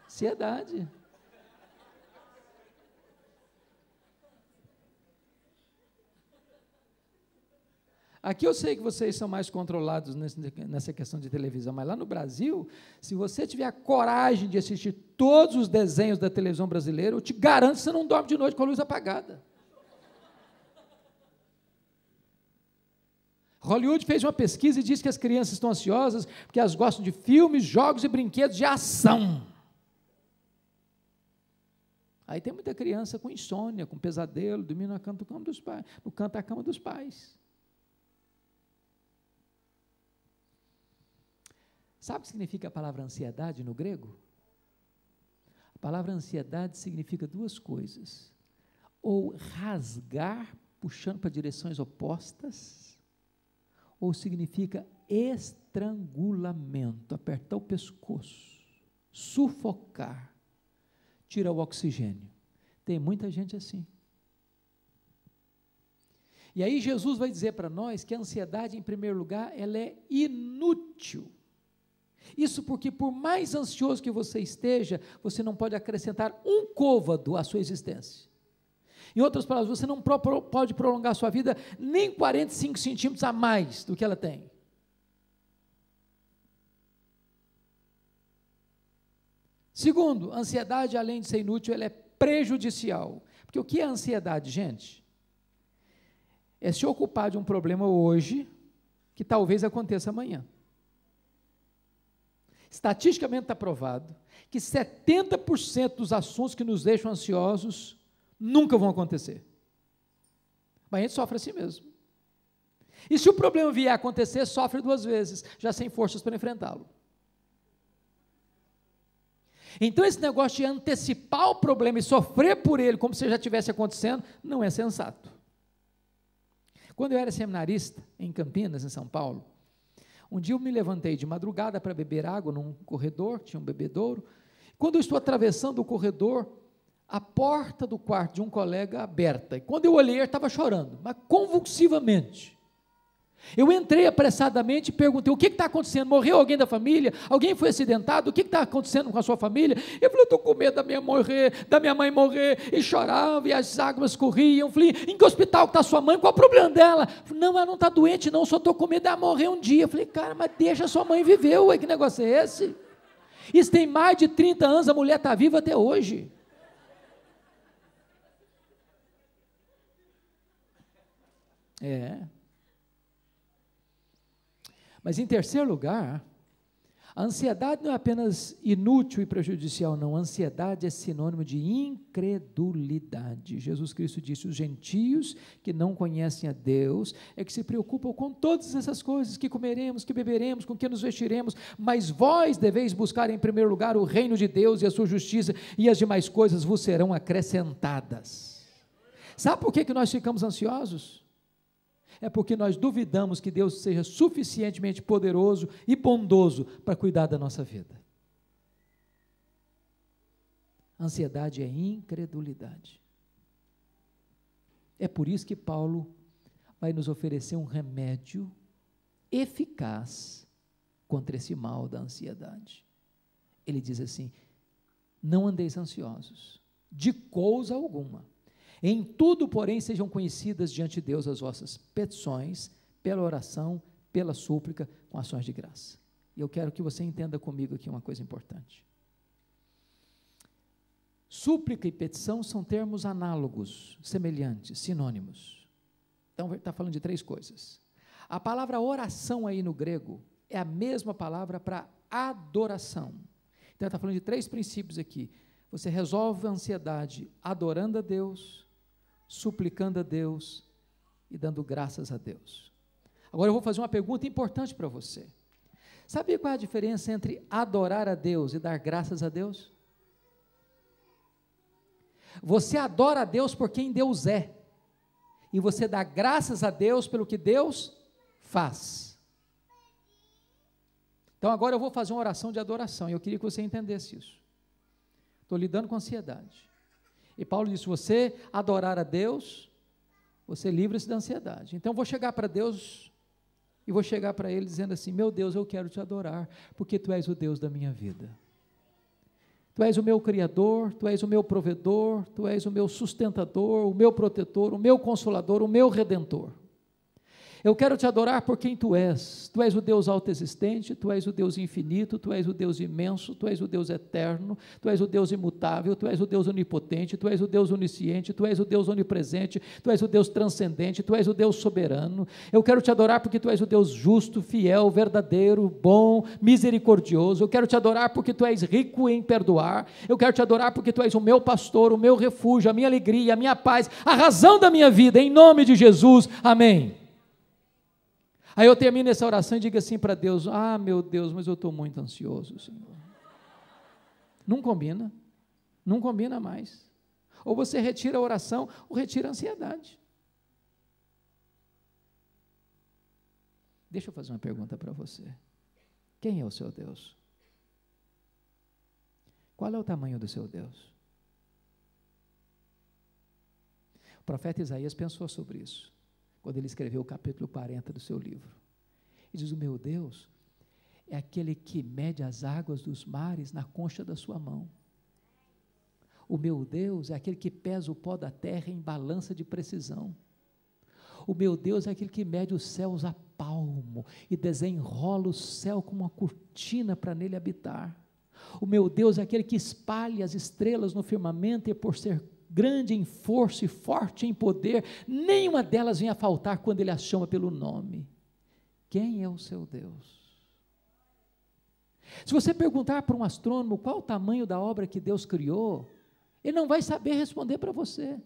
Ansiedade. Aqui eu sei que vocês são mais controlados nessa questão de televisão, mas lá no Brasil, se você tiver a coragem de assistir todos os desenhos da televisão brasileira, eu te garanto que você não dorme de noite com a luz apagada. Hollywood fez uma pesquisa e disse que as crianças estão ansiosas porque elas gostam de filmes, jogos e brinquedos de ação. Aí tem muita criança com insônia, com pesadelo, dormindo no canto da cama dos pais. Sabe o que significa a palavra ansiedade no grego? A palavra ansiedade significa duas coisas: ou rasgar, puxando para direções opostas, ou significa estrangulamento, apertar o pescoço, sufocar, tirar o oxigênio. Tem muita gente assim. E aí Jesus vai dizer para nós que a ansiedade, em primeiro lugar, ela é inútil. Isso porque, por mais ansioso que você esteja, você não pode acrescentar um côvado à sua existência. Em outras palavras, você não pode prolongar a sua vida nem 45 centímetros a mais do que ela tem. Segundo, a ansiedade, além de ser inútil, ela é prejudicial. Porque o que é ansiedade, gente? É se ocupar de um problema hoje, que talvez aconteça amanhã. Estatisticamente está provado que 70% dos assuntos que nos deixam ansiosos nunca vão acontecer. Mas a gente sofre assim mesmo. E se o problema vier a acontecer, sofre duas vezes, já sem forças para enfrentá-lo. Então esse negócio de antecipar o problema e sofrer por ele como se já estivesse acontecendo, não é sensato. Quando eu era seminarista em Campinas, em São Paulo, um dia eu me levantei de madrugada para beber água num corredor, tinha um bebedouro. Quando eu estou atravessando o corredor, a porta do quarto de um colega aberta. E quando eu olhei, ele estava chorando, mas convulsivamente. Eu entrei apressadamente e perguntei: o que está acontecendo? Morreu alguém da família? Alguém foi acidentado? O que está acontecendo com a sua família? Ele falou: estou com medo da minha mãe morrer. E chorava, e as águas corriam. Eu falei: em que hospital está sua mãe? Qual é o problema dela? Eu falei: não, ela não está doente não, só estou com medo dela morrer um dia. Eu falei: cara, mas deixa a sua mãe viver, ué, que negócio é esse? Isso tem mais de 30 anos, a mulher está viva até hoje. Mas em terceiro lugar, a ansiedade não é apenas inútil e prejudicial, não. A ansiedade é sinônimo de incredulidade. Jesus Cristo disse: os gentios que não conhecem a Deus é que se preocupam com todas essas coisas, que comeremos, que beberemos, com que nos vestiremos, mas vós deveis buscar em primeiro lugar o reino de Deus e a sua justiça, e as demais coisas vos serão acrescentadas. Sabe por que nós ficamos ansiosos? É porque nós duvidamos que Deus seja suficientemente poderoso e bondoso para cuidar da nossa vida. Ansiedade é incredulidade. É por isso que Paulo vai nos oferecer um remédio eficaz contra esse mal da ansiedade. Ele diz assim: não andeis ansiosos, de coisa alguma. Em tudo, porém, sejam conhecidas diante de Deus as vossas petições, pela oração, pela súplica, com ações de graça. E eu quero que você entenda comigo aqui uma coisa importante. Súplica e petição são termos análogos, semelhantes, sinônimos. Então, está falando de três coisas. A palavra oração aí no grego é a mesma palavra para adoração. Então, está falando de três princípios aqui. Você resolve a ansiedade adorando a Deus, suplicando a Deus e dando graças a Deus. Agora eu vou fazer uma pergunta importante para você. Sabe qual é a diferença entre adorar a Deus e dar graças a Deus? Você adora a Deus por quem Deus é, e você dá graças a Deus pelo que Deus faz. Então agora eu vou fazer uma oração de adoração, e eu queria que você entendesse isso. Estou lidando com ansiedade. E Paulo disse, se você adorar a Deus, você livra-se da ansiedade. Então eu vou chegar para Deus e vou chegar para Ele dizendo assim, meu Deus, eu quero te adorar, porque Tu és o Deus da minha vida. Tu és o meu Criador, Tu és o meu provedor, Tu és o meu sustentador, o meu protetor, o meu consolador, o meu redentor. Eu quero te adorar por quem Tu és o Deus autoexistente, Tu és o Deus infinito, Tu és o Deus imenso, Tu és o Deus eterno, Tu és o Deus imutável, Tu és o Deus onipotente, Tu és o Deus onisciente, Tu és o Deus onipresente, Tu és o Deus transcendente, Tu és o Deus soberano. Eu quero te adorar porque Tu és o Deus justo, fiel, verdadeiro, bom, misericordioso. Eu quero te adorar porque Tu és rico em perdoar. Eu quero te adorar porque Tu és o meu pastor, o meu refúgio, a minha alegria, a minha paz, a razão da minha vida, em nome de Jesus, amém. Aí eu termino essa oração e digo assim para Deus, meu Deus, mas eu estou muito ansioso, Senhor. Não combina mais. Ou você retira a oração, ou retira a ansiedade. Deixa eu fazer uma pergunta para você. Quem é o seu Deus? Qual é o tamanho do seu Deus? O profeta Isaías pensou sobre isso, quando ele escreveu o capítulo 40 do seu livro. Ele diz, o meu Deus é aquele que mede as águas dos mares na concha da sua mão. O meu Deus é aquele que pesa o pó da terra em balança de precisão. O meu Deus é aquele que mede os céus a palmo e desenrola o céu como uma cortina para nele habitar. O meu Deus é aquele que espalha as estrelas no firmamento e por ser grande em força e forte em poder, nenhuma delas vem a faltar quando Ele as chama pelo nome. Quem é o seu Deus? Se você perguntar para um astrônomo qual o tamanho da obra que Deus criou, ele não vai saber responder para você.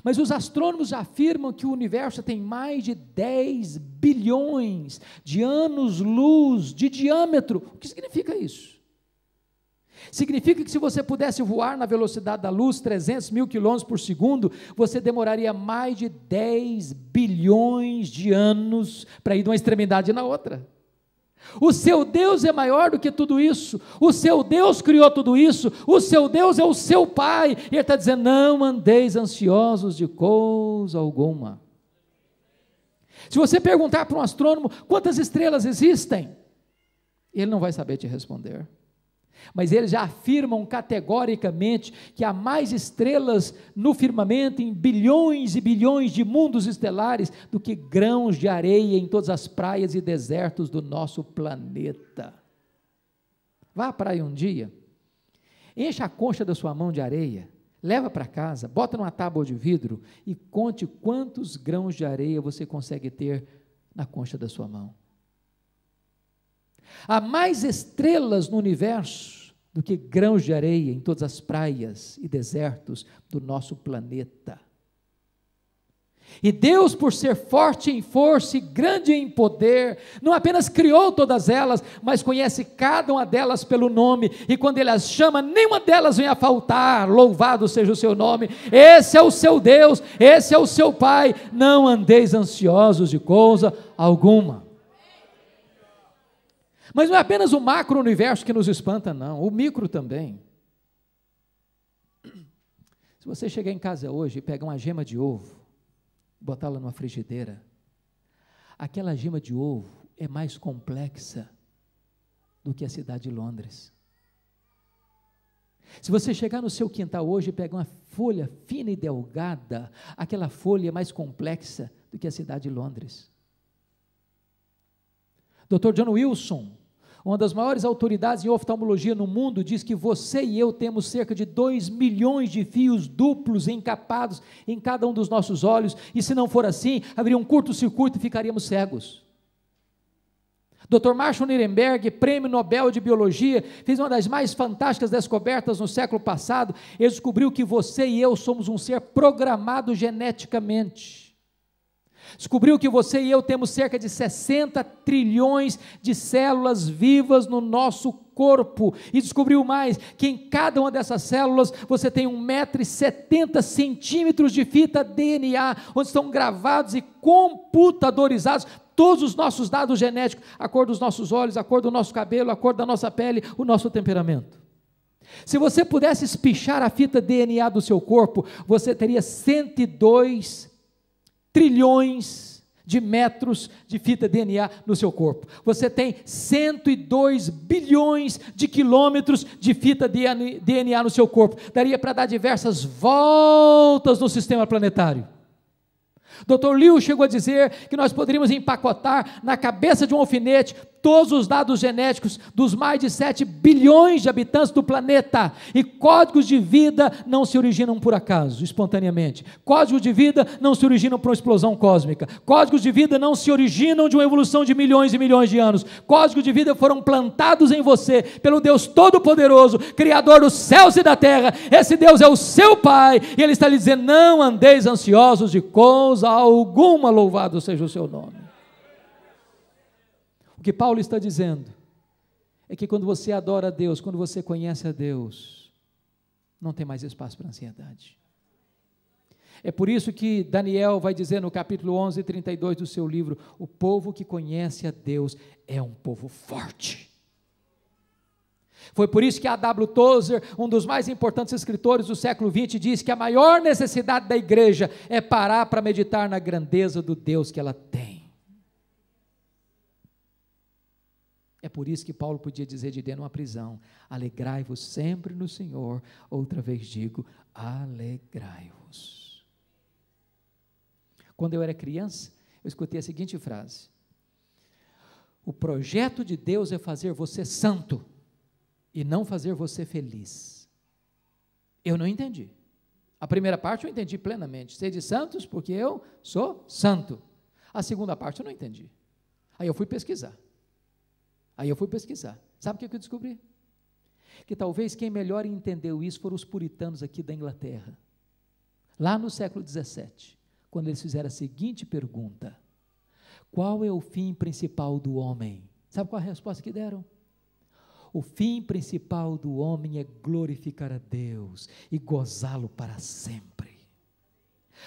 Mas os astrônomos afirmam que o universo tem mais de 10 bilhões de anos-luz de diâmetro. O que significa isso? Significa que se você pudesse voar na velocidade da luz, 300 mil quilômetros por segundo, você demoraria mais de 10 bilhões de anos para ir de uma extremidade na outra. O seu Deus é maior do que tudo isso, o seu Deus criou tudo isso, o seu Deus é o seu Pai, e Ele está dizendo, não andeis ansiosos de coisa alguma. Se você perguntar para um astrônomo, quantas estrelas existem? Ele não vai saber te responder. Mas eles já afirmam categoricamente que há mais estrelas no firmamento, em bilhões e bilhões de mundos estelares, do que grãos de areia em todas as praias e desertos do nosso planeta. Vá à praia um dia, encha a concha da sua mão de areia, leva para casa, bota numa tábua de vidro e conte quantos grãos de areia você consegue ter na concha da sua mão. Há mais estrelas no universo do que grãos de areia em todas as praias e desertos do nosso planeta. E Deus, por ser forte em força e grande em poder, não apenas criou todas elas, mas conhece cada uma delas pelo nome, e quando Ele as chama, nenhuma delas vem a faltar. Louvado seja o seu nome. Esse é o seu Deus, esse é o seu Pai. Não andeis ansiosos de coisa alguma. Mas não é apenas o macro-universo que nos espanta, não, o micro também. Se você chegar em casa hoje e pegar uma gema de ovo, botá-la numa frigideira, aquela gema de ovo é mais complexa do que a cidade de Londres. Se você chegar no seu quintal hoje e pegar uma folha fina e delgada, aquela folha é mais complexa do que a cidade de Londres. Dr. John Wilson, uma das maiores autoridades em oftalmologia no mundo, diz que você e eu temos cerca de 2 milhões de fios duplos encapados em cada um dos nossos olhos, e se não for assim, haveria um curto-circuito e ficaríamos cegos. Dr. Marshall Nirenberg, prêmio Nobel de Biologia, fez uma das mais fantásticas descobertas no século passado. Ele descobriu que você e eu somos um ser programado geneticamente. Descobriu que você e eu temos cerca de 60 trilhões de células vivas no nosso corpo, e descobriu mais, que em cada uma dessas células você tem 1,70 m de fita DNA, onde estão gravados e computadorizados todos os nossos dados genéticos, a cor dos nossos olhos, a cor do nosso cabelo, a cor da nossa pele, o nosso temperamento. Se você pudesse espichar a fita DNA do seu corpo, você teria 102 trilhões de metros de fita DNA no seu corpo. Você tem 102 bilhões de quilômetros de fita DNA no seu corpo. Daria para dar diversas voltas no sistema planetário. Dr. Liu chegou a dizer que nós poderíamos empacotar na cabeça de um alfinete todos os dados genéticos dos mais de 7 bilhões de habitantes do planeta, e códigos de vida não se originam por acaso, espontaneamente. Códigos de vida não se originam por uma explosão cósmica. Códigos de vida não se originam de uma evolução de milhões e milhões de anos. Códigos de vida foram plantados em você pelo Deus Todo-Poderoso, Criador dos céus e da terra. Esse Deus é o seu Pai, e Ele está lhe dizendo: não andeis ansiosos de coisa alguma, louvado seja o seu nome. O que Paulo está dizendo é que quando você adora a Deus, quando você conhece a Deus, não tem mais espaço para ansiedade. É por isso que Daniel vai dizer no capítulo 11, 32 do seu livro: o povo que conhece a Deus é um povo forte. Foi por isso que A. W. Tozer, um dos mais importantes escritores do século XX, diz que a maior necessidade da igreja é parar para meditar na grandeza do Deus que ela tem. É por isso que Paulo podia dizer de dentro de uma prisão: alegrai-vos sempre no Senhor. Outra vez digo, alegrai-vos. Quando eu era criança, eu escutei a seguinte frase: o projeto de Deus é fazer você santo e não fazer você feliz. Eu não entendi. A primeira parte eu entendi plenamente: sede santos porque eu sou santo. A segunda parte eu não entendi. Aí eu fui pesquisar. Sabe o que eu descobri? Que talvez quem melhor entendeu isso foram os puritanos aqui da Inglaterra, lá no século XVII, quando eles fizeram a seguinte pergunta: qual é o fim principal do homem? Sabe qual a resposta que deram? O fim principal do homem é glorificar a Deus e gozá-lo para sempre.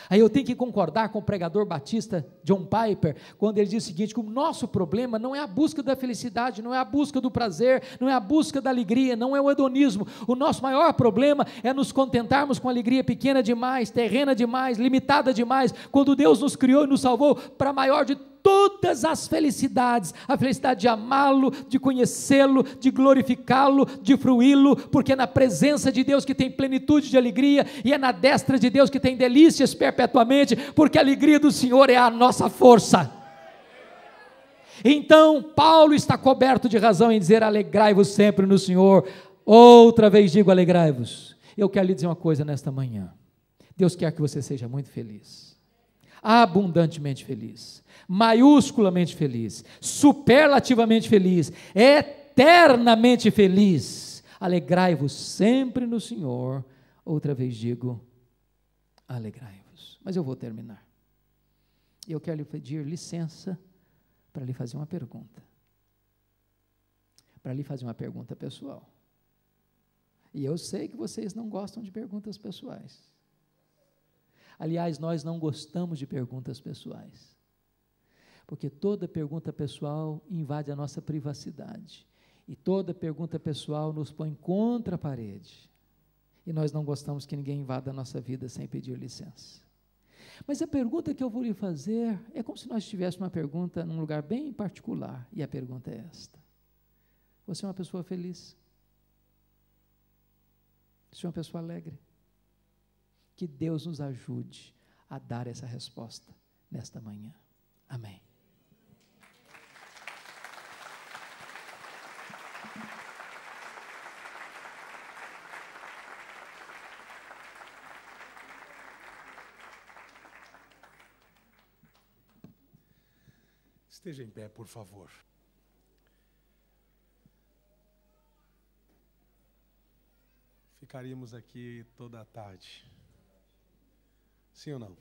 Aí eu tenho que concordar com o pregador batista John Piper, quando ele diz o seguinte: que o nosso problema não é a busca da felicidade, não é a busca do prazer, não é a busca da alegria, não é o hedonismo. O nosso maior problema é nos contentarmos com alegria pequena demais, terrena demais, limitada demais, quando Deus nos criou e nos salvou para a maior de todas as felicidades, a felicidade de amá-lo, de conhecê-lo, de glorificá-lo, de fruí-lo, porque é na presença de Deus que tem plenitude de alegria, e é na destra de Deus que tem delícias perpetuamente, porque a alegria do Senhor é a nossa força. Então, Paulo está coberto de razão em dizer: alegrai-vos sempre no Senhor. Outra vez digo, alegrai-vos. Eu quero lhe dizer uma coisa nesta manhã: Deus quer que você seja muito feliz, abundantemente feliz, maiusculamente feliz, superlativamente feliz, eternamente feliz. Alegrai-vos sempre no Senhor. Outra vez digo, alegrai-vos. Mas eu vou terminar. E eu quero lhe pedir licença para lhe fazer uma pergunta. Para lhe fazer uma pergunta pessoal. E eu sei que vocês não gostam de perguntas pessoais. Aliás, nós não gostamos de perguntas pessoais, porque toda pergunta pessoal invade a nossa privacidade, e toda pergunta pessoal nos põe contra a parede, e nós não gostamos que ninguém invada a nossa vida sem pedir licença. Mas a pergunta que eu vou lhe fazer é como se nós tivéssemos uma pergunta num lugar bem particular, e a pergunta é esta: você é uma pessoa feliz? Você é uma pessoa alegre? Que Deus nos ajude a dar essa resposta nesta manhã. Amém.
Esteja em pé, por favor. Ficaríamos aqui toda a tarde. Sim ou não?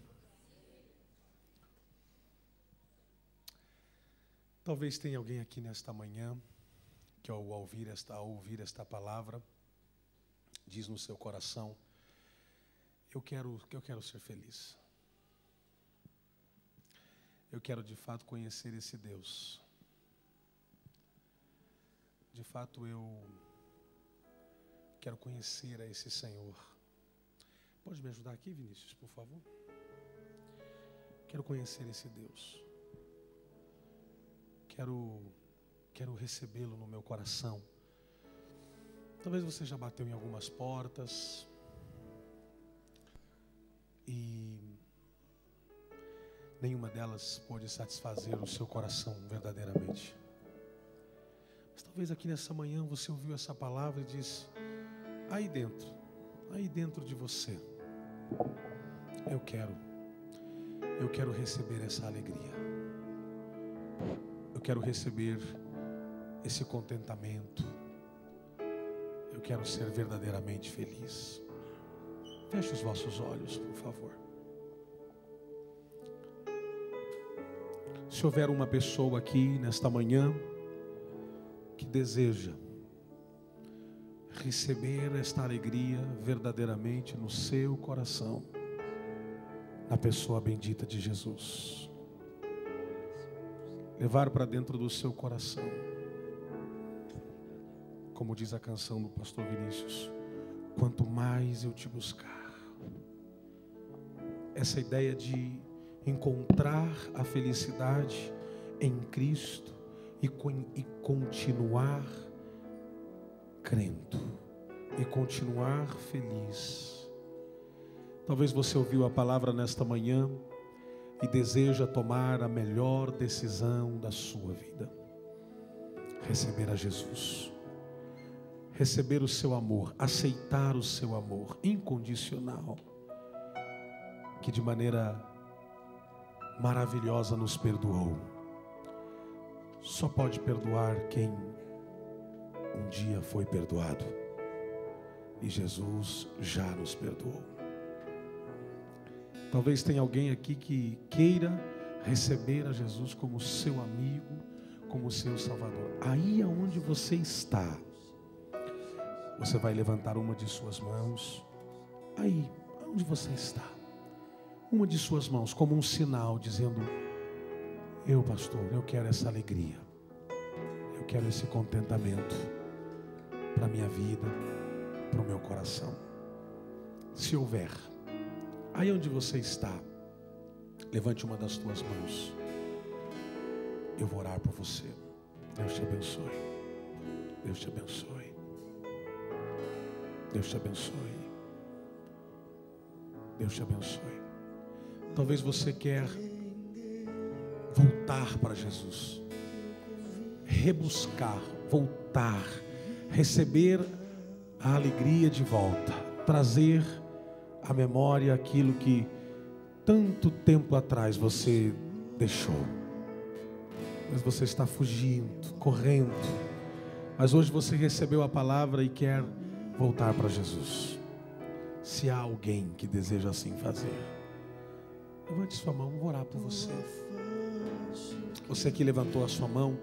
Talvez tenha alguém aqui nesta manhã que ao ouvir esta palavra diz no seu coração: eu quero ser feliz. Eu quero de fato conhecer esse Deus. De fato eu Quero conhecer a esse Senhor. Pode me ajudar aqui, Vinícius, por favor? Quero conhecer esse Deus. Quero recebê-lo no meu coração. Talvez você já bateu em algumas portas e nenhuma delas pôde satisfazer o seu coração verdadeiramente. Mas talvez aqui nessa manhã você ouviu essa palavra e disse: aí dentro de você, eu quero receber essa alegria. Eu quero receber esse contentamento. Eu quero ser verdadeiramente feliz. Feche os vossos olhos, por favor. Se houver uma pessoa aqui nesta manhã que deseja receber esta alegria verdadeiramente no seu coração, na pessoa bendita de Jesus, levar para dentro do seu coração, como diz a canção do pastor Vinícius, quanto mais eu te buscar. Essa ideia de encontrar a felicidade em Cristo e continuar crendo e continuar feliz. Talvez você ouviu a palavra nesta manhã e deseja tomar a melhor decisão da sua vida. Receber a Jesus. Receber o seu amor, aceitar o seu amor incondicional, que de maneira maravilhosa nos perdoou. Só pode perdoar quem um dia foi perdoado, e Jesus já nos perdoou. Talvez tenha alguém aqui que queira receber a Jesus como seu amigo, como seu Salvador. Aí aonde você está, você vai levantar uma de suas mãos. Aí, onde você está, uma de suas mãos, como um sinal, dizendo: eu, pastor, eu quero essa alegria, eu quero esse contentamento para a minha vida, para o meu coração. Se houver, aí onde você está, levante uma das tuas mãos. Eu vou orar por você. Deus te abençoe. Deus te abençoe. Deus te abençoe. Deus te abençoe. Talvez você quer voltar para Jesus, rebuscar, voltar, receber a alegria de volta, trazer à memória aquilo que tanto tempo atrás você deixou. Mas você está fugindo, correndo. Mas hoje você recebeu a palavra e quer voltar para Jesus. Se há alguém que deseja assim fazer, levante sua mão, vou orar por você. Você que levantou a sua mão,